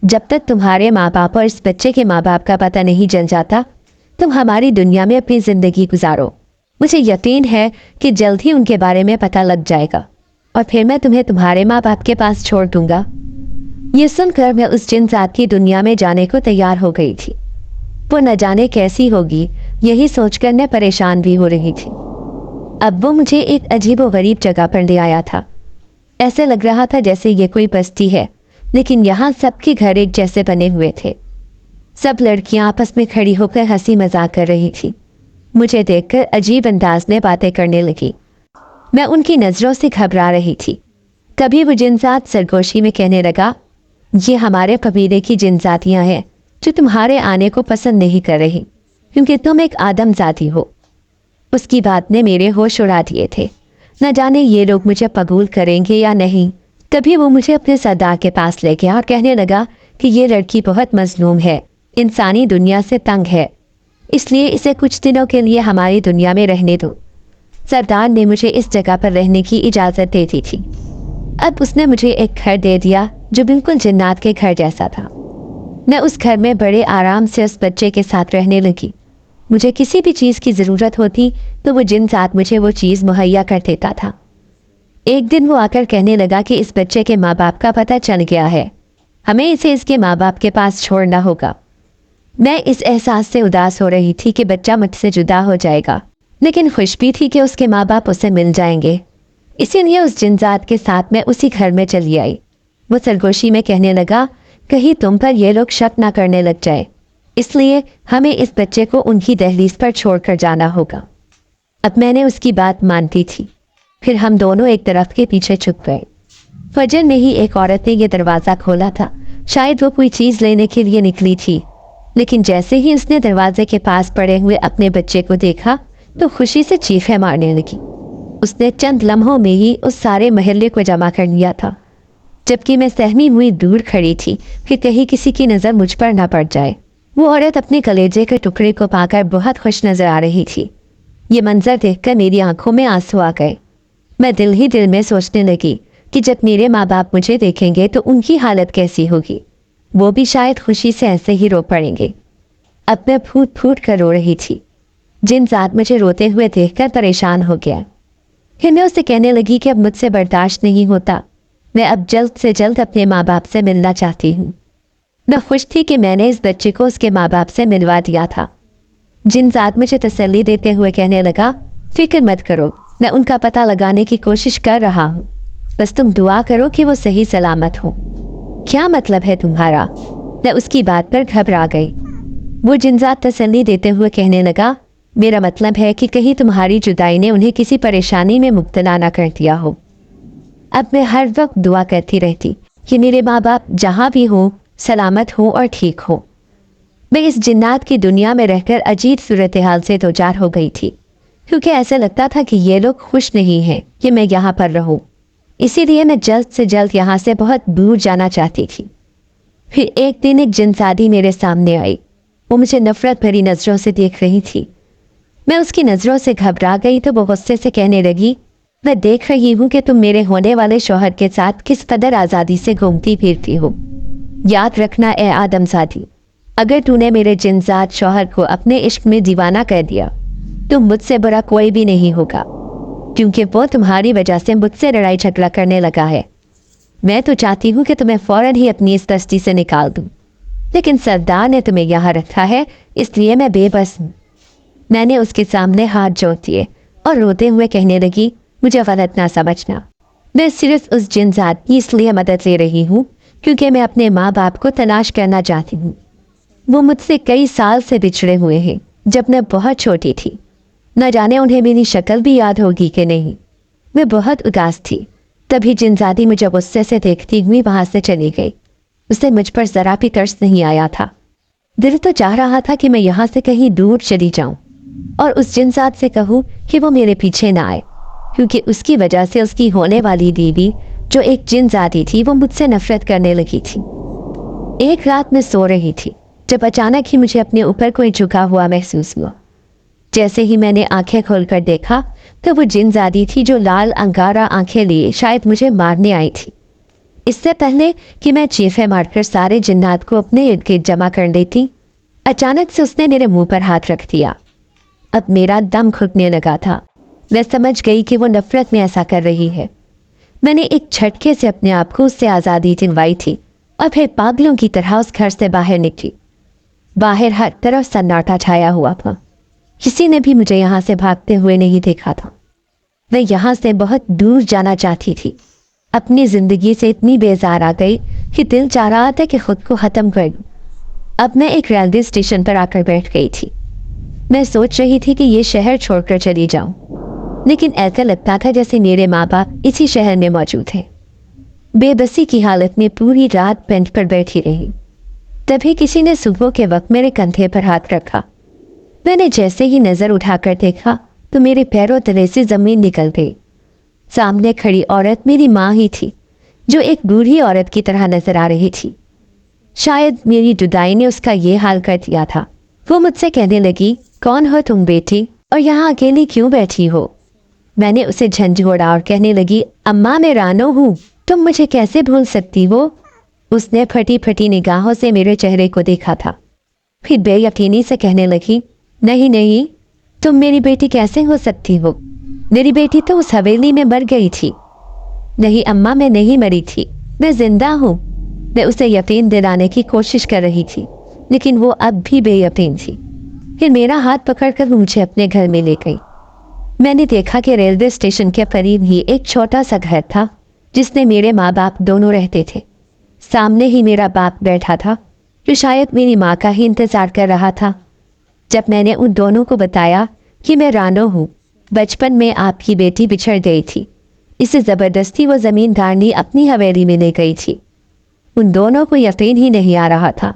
जब तक तुम्हारे माँ बाप और इस बच्चे के माँ बाप का पता नहीं चल जाता, तुम हमारी दुनिया में अपनी ज़िंदगी गुजारो। मुझे यकीन है कि जल्द ही उनके बारे में पता लग जाएगा और फिर मैं तुम्हें तुम्हारे माँ बाप के पास छोड़ दूंगा। ये सुनकर मैं उस जिनजात की दुनिया में जाने को तैयार हो गई थी। वो न जाने कैसी होगी, यही सोचकर मैं परेशान भी हो रही थी। अब वो मुझे एक अजीबोगरीब जगह पर ले आया था। ऐसे लग रहा था जैसे ये कोई बस्ती है, लेकिन यहाँ सबके घर एक जैसे बने हुए थे। सब लड़कियाँ आपस में खड़ी होकर हंसी मजाक कर रही थी। मुझे देखकर अजीब अंदाज में बातें करने लगी। मैं उनकी नज़रों से घबरा रही थी। कभी वो जिनजात सरगोशी में कहने लगा, ये हमारे कबीले की जिनजातियाँ हैं जो तुम्हारे आने को पसंद नहीं कर रही क्योंकि तुम एक आदम जाति हो। उसकी बात ने मेरे होश उड़ा दिए थे। न जाने ये लोग मुझे कबूल करेंगे या नहीं। तभी वो मुझे अपने सरदार के पास ले गया और कहने लगा कि ये लड़की बहुत मजलूम है, इंसानी दुनिया से तंग है, इसलिए इसे कुछ दिनों के लिए हमारी दुनिया में रहने दो। सरदार ने मुझे इस जगह पर रहने की इजाज़त दे दी थी। अब उसने मुझे एक घर दे दिया जो बिल्कुल जिन्नात के घर जैसा था। मैं उस घर में बड़े आराम से उस बच्चे के साथ रहने लगी। मुझे किसी भी चीज़ की ज़रूरत होती तो वो जिन साथ मुझे वो चीज़ मुहैया कर देता था। एक दिन वो आकर कहने लगा कि इस बच्चे के माँ बाप का पता चल गया है, हमें इसे इसके माँ बाप के पास छोड़ना होगा। मैं इस एहसास से उदास हो रही थी कि बच्चा मुझसे जुदा हो जाएगा, लेकिन खुश भी थी कि उसके माँ बाप उसे मिल जाएंगे। इसीलिए उस जिनजात के साथ मैं उसी घर में चली आई। वो सरगोशी में कहने लगा, कहीं तुम पर ये लोग शक ना करने लग जाए, इसलिए हमें इस बच्चे को उनकी दहलीज पर छोड़कर जाना होगा। अब मैंने उसकी बात मानती थी। फिर हम दोनों एक तरफ के पीछे छुप गए। फजर में ही एक औरत ने यह दरवाज़ा खोला था। शायद वो कोई चीज़ लेने के लिए निकली थी, लेकिन जैसे ही उसने दरवाजे के पास पड़े हुए अपने बच्चे को देखा तो खुशी से चीखें मारने लगी। उसने चंद लम्हों में ही उस सारे महल्ले को जमा कर लिया था, जबकि मैं सहमी हुई दूर खड़ी थी कि कहीं किसी की नज़र मुझ पर ना पड़ जाए। वो औरत अपने कलेजे के टुकड़े को पाकर बहुत खुश नजर आ रही थी। ये मंजर देखकर मेरी आंखों में आंसू आ गए। मैं दिल ही दिल में सोचने लगी कि जब मेरे माँ बाप मुझे देखेंगे तो उनकी हालत कैसी होगी। वो भी शायद खुशी से ऐसे ही रो पड़ेंगे। अब मैं फूट फूट कर रो रही थी। जिन जात मुझे रोते हुए देखकर परेशान हो गया। फिर मैं उसे कहने लगी कि अब मुझसे बर्दाश्त नहीं होता, मैं अब जल्द से जल्द अपने माँ बाप से मिलना चाहती हूँ। मैं खुश थी कि मैंने इस बच्चे को उसके माँ बाप से मिलवा दिया था। जिन जात मुझे तसल्ली देते हुए कहने लगा, फिक्र मत करो, मैं उनका पता लगाने की कोशिश कर रहा हूँ, बस तुम दुआ करो कि वो सही सलामत हो। क्या मतलब है तुम्हारा? मैं उसकी बात पर घबरा गई। वो जिनजात तसल्ली देते हुए कहने लगा, मेरा मतलब है कि कहीं तुम्हारी जुदाई ने उन्हें किसी परेशानी में मुब्तला ना कर दिया हो। अब मैं हर वक्त दुआ करती रहती कि मेरे माँ बाप जहाँ भी हो सलामत हो और ठीक हो। मैं इस जिन्नात की दुनिया में रहकर अजीब सूरत हाल से दो चार हो गई थी, क्योंकि ऐसा लगता था कि ये लोग खुश नहीं हैं कि मैं यहाँ पर रहूँ। इसीलिए मैं जल्द से जल्द यहाँ से बहुत दूर जाना चाहती थी। फिर एक दिन एक जिनसादी मेरे सामने आई। वो मुझे नफरत भरी नज़रों से देख रही थी। मैं उसकी नज़रों से घबरा गई तो वो गुस्से से कहने लगी, मैं देख रही हूँ कि तुम मेरे होने वाले शौहर के साथ किस कदर आज़ादी से घूमती फिरती हो। याद रखना ए आदमजादी, अगर तूने मेरे जिनजात शौहर को अपने इश्क में दीवाना कर दिया तो मुझसे बुरा कोई भी नहीं होगा, क्योंकि वो तुम्हारी वजह से मुझसे लड़ाई झगड़ा करने लगा है। मैं तो चाहती हूँ कि तुम्हें फौरन ही अपनी इस बस्ती से निकाल दूँ, लेकिन सरदार ने तुम्हें यहाँ रखा है, इसलिए मैं बेबस हूँ। मैंने उसके सामने हाथ जोड़ दिए और रोते हुए कहने लगी, मुझे गलत ना समझना, मैं सिर्फ उस जिनजात की इसलिए मदद ले रही हूँ क्योंकि मैं अपने माँ बाप को तलाश करना चाहती हूँ। वो मुझसे कई साल से बिछड़े हुए हैं, जब मैं बहुत छोटी थी। न जाने उन्हें मेरी शक्ल भी याद होगी कि नहीं। मैं बहुत उदास थी। तभी जिनजादी मुझे गुस्से से देखती हुई वहां से चली गई। उसे मुझ पर जरा भी तरस नहीं आया था। दिल तो चाह रहा था कि मैं यहाँ से कहीं दूर चली जाऊं और उस जिनजात से कहूँ कि वो मेरे पीछे ना आए, क्योंकि उसकी वजह से उसकी होने वाली बीवी जो एक जिनजाती थी वो मुझसे नफरत करने लगी थी। एक रात मैं सो रही थी जब अचानक ही मुझे अपने ऊपर कोई झुका हुआ महसूस हुआ। जैसे ही मैंने आंखें खोलकर देखा तो वो जिनजादी थी जो लाल अंगारा आंखें लिए शायद मुझे मारने आई थी। इससे पहले कि मैं चीखें मारकर सारे जिन्नात को अपने इर्द गिर्द जमा कर लेती, अचानक से उसने मेरे मुंह पर हाथ रख दिया। अब मेरा दम घुटने लगा था। मैं समझ गई कि वो नफरत में ऐसा कर रही है। मैंने एक झटके से अपने आप को उससे आज़ादी दिलवाई थी और फिर पागलों की तरह उस घर से बाहर निकली। बाहर हर तरफ सन्नाटा छाया हुआ था। किसी ने भी मुझे यहाँ से भागते हुए नहीं देखा था। मैं यहाँ से बहुत दूर जाना चाहती थी। अपनी जिंदगी से इतनी बेजार आ गई कि दिल चाह रहा था कि खुद को ख़त्म कर दूं। अब मैं एक रेलवे स्टेशन पर आकर बैठ गई थी। मैं सोच रही थी कि ये शहर छोड़कर चली जाऊं, लेकिन ऐसा लगता था जैसे मेरे माँ बाप इसी शहर में मौजूद हैं। बेबसी की हालत में पूरी रात बेंच पर बैठी रही। तभी किसी ने सुबह के वक्त मेरे कंधे पर हाथ रखा। मैंने जैसे ही नज़र उठाकर देखा तो मेरे पैरों तले से ज़मीन निकल गई। सामने खड़ी औरत मेरी माँ ही थी, जो एक बूढ़ी औरत की तरह नजर आ रही थी। शायद मेरी जुदाई ने उसका ये हाल कर दिया था। वो मुझसे कहने लगी, कौन हो तुम बेटी, और यहाँ अकेली क्यों बैठी हो? میں نے اسے جھنجھوڑا اور کہنے لگی اماں میں رانو ہوں، تم مجھے کیسے بھول سکتی ہو؟ اس نے پھٹی پھٹی نگاہوں سے میرے چہرے کو دیکھا تھا، پھر بے یقینی سے کہنے لگی نہیں نہیں، تم میری بیٹی کیسے ہو سکتی ہو؟ میری بیٹی تو اس حویلی میں مر گئی تھی۔ نہیں اماں، میں نہیں مری تھی، میں زندہ ہوں۔ میں اسے یقین دلانے کی کوشش کر رہی تھی لیکن وہ اب بھی بے یقین تھی۔ پھر میرا ہاتھ پکڑ کر مجھے اپنے گھر میں لے گئی۔ میں نے دیکھا کہ ریلوے اسٹیشن کے قریب ہی ایک چھوٹا سا گھر تھا جس میں میرے ماں باپ دونوں رہتے تھے۔ سامنے ہی میرا باپ بیٹھا تھا جو شاید میری ماں کا ہی انتظار کر رہا تھا۔ جب میں نے ان دونوں کو بتایا کہ میں رانو ہوں، بچپن میں آپ کی بیٹی بچھڑ گئی تھی، اسے زبردستی وہ زمیندارنی اپنی حویلی میں لے گئی تھی، ان دونوں کو یقین ہی نہیں آ رہا تھا۔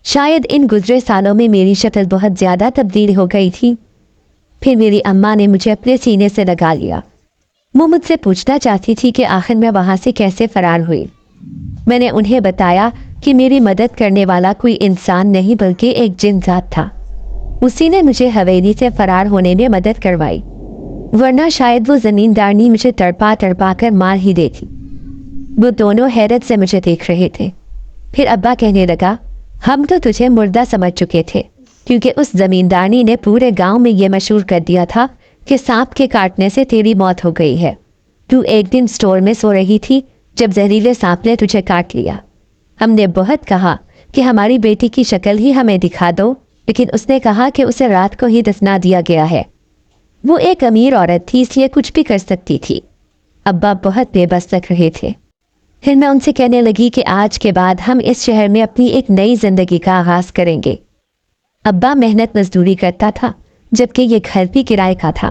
شاید ان گزرے سالوں میں میری شکل بہت زیادہ تبدیل ہو گئی تھی۔ پھر میری اماں نے مجھے اپنے سینے سے لگا لیا۔ وہ مجھ سے پوچھنا چاہتی تھی کہ آخر میں وہاں سے کیسے فرار ہوئی۔ میں نے انہیں بتایا کہ میری مدد کرنے والا کوئی انسان نہیں بلکہ ایک جن ذات تھا، اسی نے مجھے حویلی سے فرار ہونے میں مدد کروائی، ورنہ شاید وہ زمیندارنی مجھے تڑپا تڑپا کر مار ہی دیتی۔ وہ دونوں حیرت سے مجھے دیکھ رہے تھے۔ پھر ابا کہنے لگا ہم تو تجھے مردہ سمجھ چکے تھے، کیونکہ اس زمیندارنی نے پورے گاؤں میں یہ مشہور کر دیا تھا کہ سانپ کے کاٹنے سے تیری موت ہو گئی ہے۔ تو ایک دن اسٹور میں سو رہی تھی جب زہریلے سانپ نے تجھے کاٹ لیا۔ ہم نے بہت کہا کہ ہماری بیٹی کی شکل ہی ہمیں دکھا دو، لیکن اس نے کہا کہ اسے رات کو ہی دفنا دیا گیا ہے۔ وہ ایک امیر عورت تھی اس لیے کچھ بھی کر سکتی تھی۔ ابا بہت بے بس لگ رہے تھے۔ پھر میں ان سے کہنے لگی کہ آج کے بعد ہم اس شہر میں اپنی ایک نئی زندگی کا آغاز کریں گے۔ ابا محنت مزدوری کرتا تھا جبکہ یہ گھر بھی کرائے کا تھا،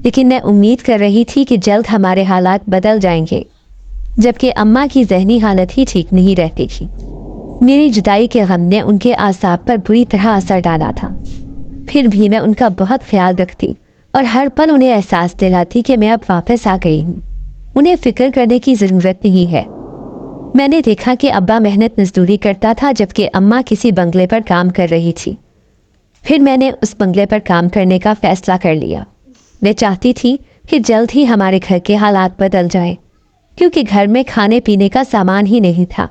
لیکن میں امید کر رہی تھی کہ جلد ہمارے حالات بدل جائیں گے، جبکہ اماں کی ذہنی حالت ہی ٹھیک نہیں رہتی تھی۔ میری جدائی کے غم نے ان کے اعصاب پر بری طرح اثر ڈالا تھا۔ پھر بھی میں ان کا بہت خیال رکھتی اور ہر پل انہیں احساس دلاتی کہ میں اب واپس آ گئی ہوں، انہیں فکر کرنے کی ضرورت نہیں ہے۔ میں نے دیکھا کہ ابا محنت مزدوری کرتا تھا جبکہ اماں کسی بنگلے پر کام کر رہی تھی۔ پھر میں نے اس بنگلے پر کام کرنے کا فیصلہ کر لیا۔ میں چاہتی تھی کہ جلد ہی ہمارے گھر کے حالات بدل جائیں، کیونکہ گھر میں کھانے پینے کا سامان ہی نہیں تھا۔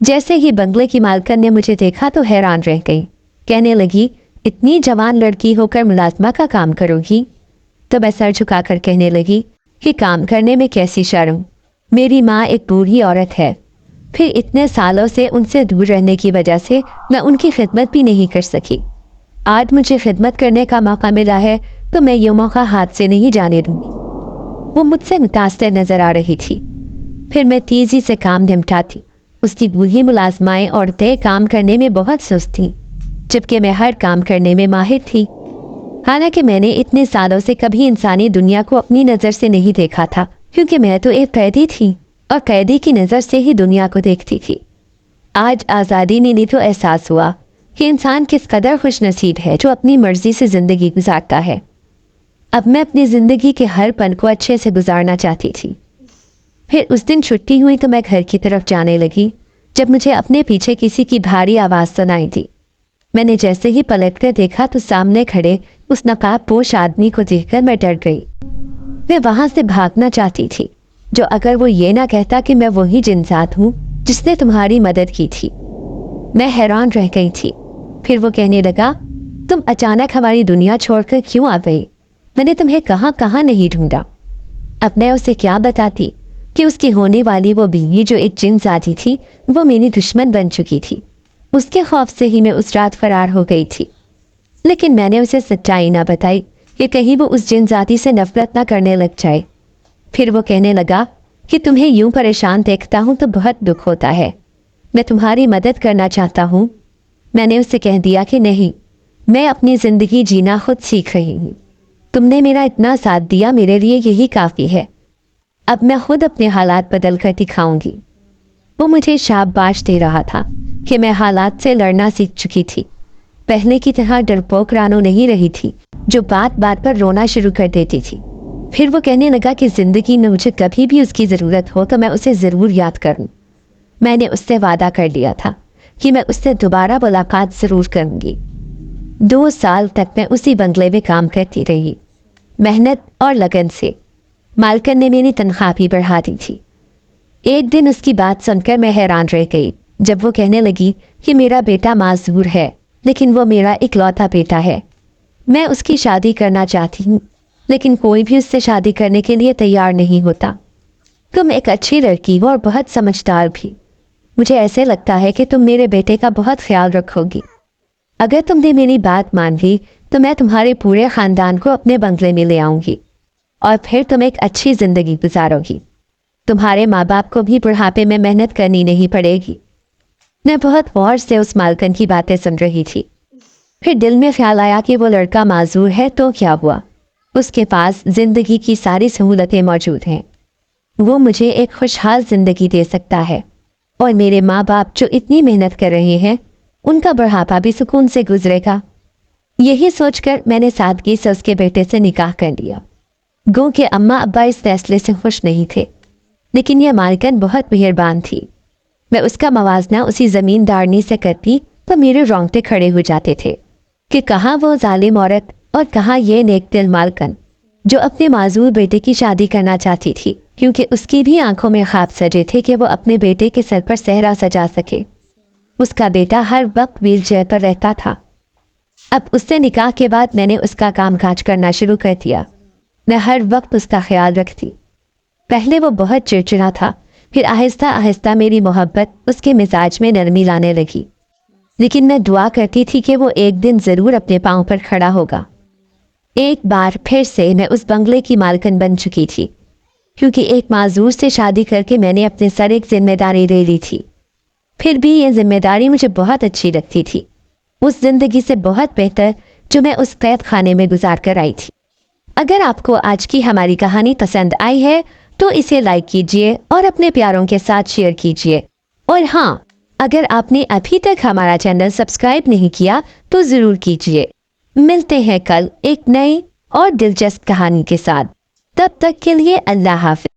جیسے ہی بنگلے کی مالکن نے مجھے دیکھا تو حیران رہ گئی، کہنے لگی اتنی جوان لڑکی ہو کر ملازمہ کا کام کرو گی؟ تو میں سر جھکا کر کہنے لگی کہ کام کرنے میں کیسی شرم، میری ماں ایک بوڑھی عورت ہے، پھر اتنے سالوں سے ان سے دور رہنے کی وجہ سے میں ان کی خدمت بھی نہیں کر سکی۔ آج مجھے خدمت کرنے کا موقع ملا ہے تو میں یہ موقع ہاتھ سے نہیں جانے دوں گی۔ وہ مجھ سے متاثر نظر آ رہی تھی۔ پھر میں تیزی سے کام نمٹاتی۔ اس کی بوڑھی ملازمائیں عورتیں کام کرنے میں بہت سست تھیں، جبکہ میں ہر کام کرنے میں ماہر تھی۔ حالانکہ میں نے اتنے سالوں سے کبھی انسانی دنیا کو اپنی نظر سے نہیں دیکھا تھا، کیونکہ میں تو ایک قیدی تھی اور قیدی کی نظر سے ہی دنیا کو دیکھتی تھی۔ آج آزادی ملی تو احساس ہوا کہ انسان کس قدر خوش نصیب ہے جو اپنی مرضی سے زندگی گزارتا ہے۔ اب میں اپنی زندگی کے ہر پل کو اچھے سے گزارنا چاہتی تھی۔ پھر اس دن چھٹی ہوئی تو میں گھر کی طرف جانے لگی جب مجھے اپنے پیچھے کسی کی بھاری آواز سنائی دی۔ میں نے جیسے ہی پلٹ کر دیکھا تو سامنے کھڑے اس نقاب پوش آدمی کو دیکھ کر میں ڈر گئی۔ میں وہاں سے بھاگنا چاہتی تھی، جو اگر وہ یہ نہ کہتا کہ میں وہی جن ذات ہوں جس نے تمہاری مدد کی تھی۔ میں حیران رہ گئی تھی۔ پھر وہ کہنے لگا تم اچانک ہماری دنیا چھوڑ کر کیوں آ گئی؟ میں نے تمہیں کہاں کہاں نہیں ڈھونڈا۔ اب میں اسے کیا بتاتی کہ اس کی ہونے والی وہ بیوی جو ایک جن ذاتی تھی وہ میری دشمن بن چکی تھی۔ اس کے خوف سے ہی میں اس رات فرار ہو گئی تھی۔ لیکن میں نے اسے سچائی نہ بتائی کہ کہیں وہ اس جن ذاتی سے نفرت نہ کرنے لگ جائے۔ پھر وہ کہنے لگا کہ تمہیں یوں پریشان دیکھتا ہوں تو بہت دکھ ہوتا ہے، میں تمہاری مدد کرنا چاہتا ہوں۔ میں نے اسے کہہ دیا کہ نہیں، میں اپنی زندگی جینا خود سیکھ رہی ہوں، تم نے میرا اتنا ساتھ دیا، میرے لیے یہی کافی ہے، اب میں خود اپنے حالات بدل کر دکھاؤں گی۔ وہ مجھے شاباش دے رہا تھا کہ میں حالات سے لڑنا سیکھ چکی تھی، پہلے کی طرح ڈرپوک رانو نہیں رہی تھی جو بات بات پر رونا شروع کر دیتی تھی۔ پھر وہ کہنے لگا کہ زندگی میں مجھے کبھی بھی اس کی ضرورت ہو تو میں اسے ضرور یاد کروں۔ میں نے اس سے وعدہ کر لیا تھا کہ میں اس سے دوبارہ ملاقات ضرور کروں گی۔ 2 سال تک میں اسی بنگلے میں کام کرتی رہی۔ मेहनत और लगन से। मालकन ने मेरी तनख्वाह भी बढ़ा दी थी। एक दिन उसकी बात सुनकर मैं हैरान रह गई जब वो कहने लगी कि मेरा बेटा माजूर है, लेकिन वो मेरा इकलौता बेटा है। मैं उसकी शादी करना चाहती हूँ, लेकिन कोई भी उससे शादी करने के लिए तैयार नहीं होता। तुम एक अच्छी लड़की हो और बहुत समझदार भी। मुझे ऐसे लगता है कि तुम मेरे बेटे का बहुत ख्याल रखोगी। अगर तुमने मेरी बात मान ली तो मैं तुम्हारे पूरे ख़ानदान को अपने बंगले में ले आऊँगी और फिर तुम एक अच्छी ज़िंदगी गुजारोगी। तुम्हारे माँ बाप को भी बुढ़ापे में मेहनत करनी नहीं पड़ेगी। मैं बहुत गौर से उस मालकन की बातें सुन रही थी। फिर दिल में ख्याल आया कि वो लड़का माजूर है तो क्या हुआ, उसके पास ज़िंदगी की सारी सहूलतें मौजूद हैं। वो मुझे एक खुशहाल ज़िंदगी दे सकता है और मेरे माँ बाप जो इतनी मेहनत कर रहे हैं उनका बुढ़ापा भी सुकून से गुजरेगा। यही सोचकर मैंने सादगी से उसके बेटे से निकाह कर लिया। गो के अम्मा अब्बा इस फैसले से खुश नहीं थे, लेकिन यह मालकन बहुत मेहरबान थी। मैं उसका मवाजना उसी ज़मींदारनी से करती तो मेरे रोंगटे खड़े हो जाते थे कि कहाँ वो जालिम औरत और कहाँ ये नेक दिल मालकन जो अपने माजूर बेटे की शादी करना चाहती थी, क्योंकि उसकी भी आंखों में ख्वाब सजे थे कि वो अपने बेटे के सर पर सेहरा सजा सके। उसका बेटा हर वक्त व्हीलचेयर पर रहता था। अब उससे निकाह के बाद मैंने उसका कामकाज करना शुरू कर दिया। मैं हर वक्त उसका ख्याल रखती। पहले वो बहुत चिड़चिड़ा था, फिर आहिस्ता आहिस्ता मेरी मोहब्बत उसके मिजाज में नरमी लाने लगी। लेकिन मैं दुआ करती थी कि वो एक दिन ज़रूर अपने पाँव पर खड़ा होगा। एक बार फिर से मैं उस बंगले की मालकन बन चुकी थी, क्योंकि एक माजूर से शादी करके मैंने अपने सर एक जिम्मेदारी ले ली थी। फिर भी ये जिम्मेदारी मुझे बहुत अच्छी लगती थी, उस ज़िंदगी से बहुत बेहतर जो मैं उस कैद खाने में गुजार कर आई थी। अगर आपको आज की हमारी कहानी पसंद आई है तो इसे लाइक कीजिए और अपने प्यारों के साथ शेयर कीजिए। और हाँ, अगर आपने अभी तक हमारा चैनल सब्सक्राइब नहीं किया तो ज़रूर कीजिए। मिलते हैं कल एक नई और दिलचस्प कहानी के साथ। तब तक के लिए अल्लाह हाफ़िज़।